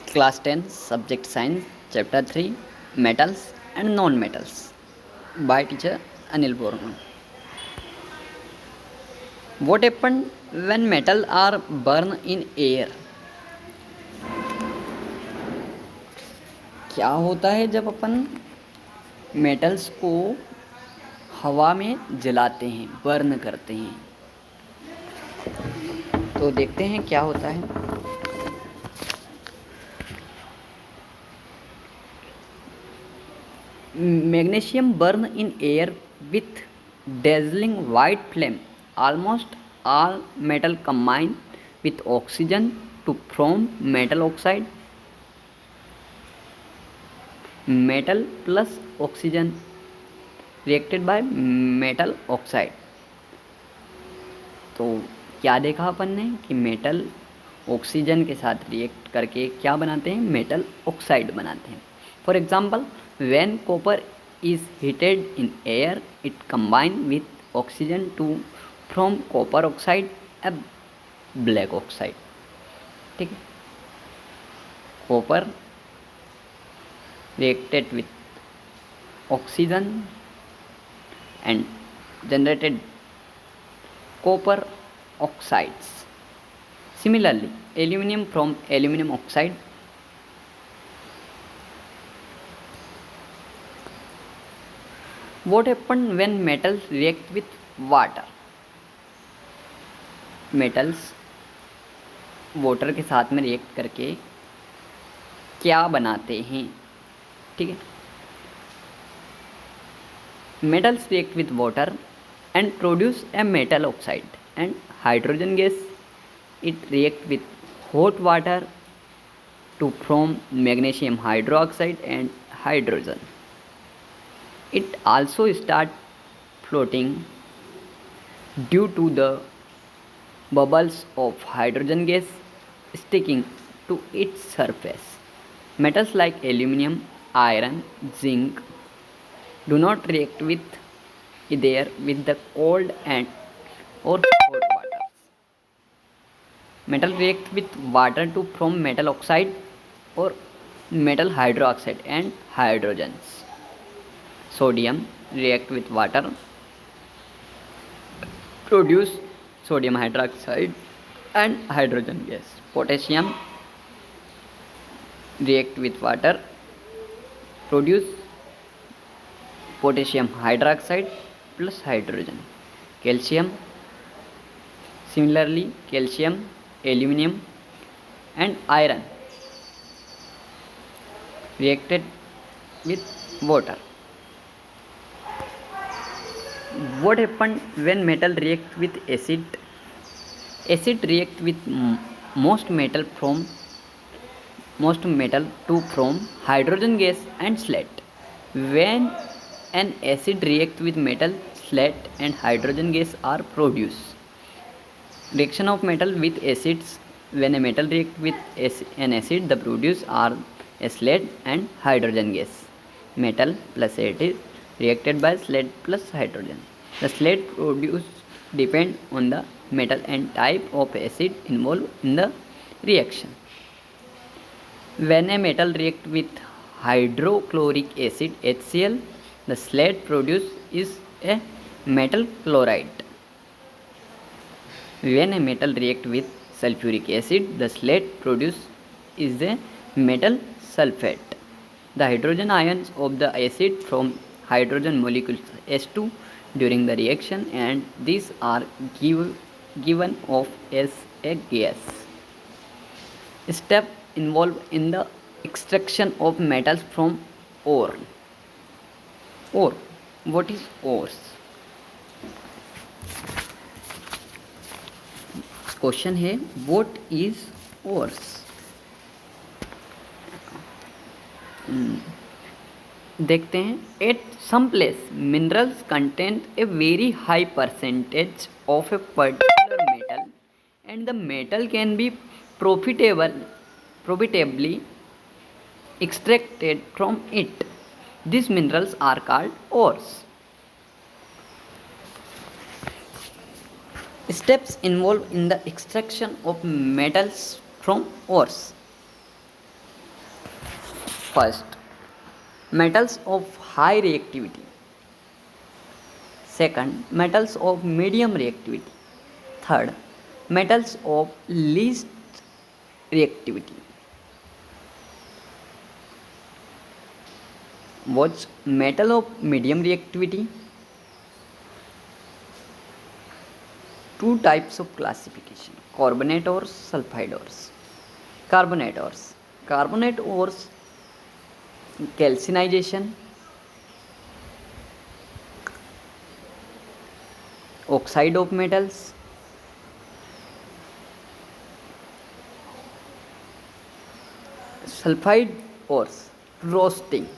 Class 10, Subject Science, Chapter 3, Metals and Non-Metals, by teacher Anil Borman. What happens when metals are burned in air? क्या होता है जब अपन metals को हवा में जलाते हैं, बर्न करते हैं? तो देखते हैं क्या होता है। Magnesium burn in air with dazzling white flame. Almost all metal combine with oxygen to form metal oxide. Metal plus oxygen reacted by metal oxide. तो क्या देखा अपन ने कि मेटल ऑक्सीजन के साथ रिएक्ट करके क्या बनाते हैं? मेटल ऑक्साइड बनाते हैं। For example, when copper is heated in air, it combine with oxygen to form copper oxide, a black oxide. ठीक है, copper reacted with oxygen and generated copper oxides. Similarly, aluminum from aluminum oxide. What happens when metals react with water? Metals water के साथ में react करके क्या बनाते हैं? ठीक है, metals react with water and produce a metal oxide and hydrogen gas. It react with hot water to form magnesium hydroxide and hydrogen. It also start floating due to the bubbles of hydrogen gas sticking to its surface. Metals like aluminum, iron, zinc do not react with either with the cold and or hot water. Metal react with water to form metal oxide or metal hydroxide and hydrogens. Sodium react with water, produce sodium hydroxide and hydrogen gas. Potassium react with water, produce potassium hydroxide plus hydrogen. Calcium, similarly calcium, aluminum and iron reacted with water. What happens when metal react with acid? Acid react with most metal to form hydrogen gas and slate. When an acid react with metal, slate and hydrogen gas are produced. Reaction of metal with acids. When a metal react with an acid, the produce are a slate and hydrogen gas. Metal plus acid reacted by slate plus hydrogen. The slate produced depend on the metal and type of acid involved in the reaction. When a metal react with hydrochloric acid HCl, the slate produced is a metal chloride. When a metal react with sulfuric acid, the slate produced is a metal sulfate. The hydrogen ions of the acid form hydrogen molecules H2 during the reaction, and these are given off as a gas. Step involved in the extraction of metals from ore. Ore. What is ores? Question है what is ores. देखते हैं। At some place minerals contain a very high percentage of a particular metal and the metal can be profitably extracted from it. These minerals are called ores. Steps involved in the extraction of metals from ores. First, metals of high reactivity. Second, metals of medium reactivity. Third, metals of least reactivity. What's metal of medium reactivity? Two types of classification: carbonate ores, sulfide ores. Carbonate ores. Carbonate ores calcinization, oxide of metals, sulfide ores roasting.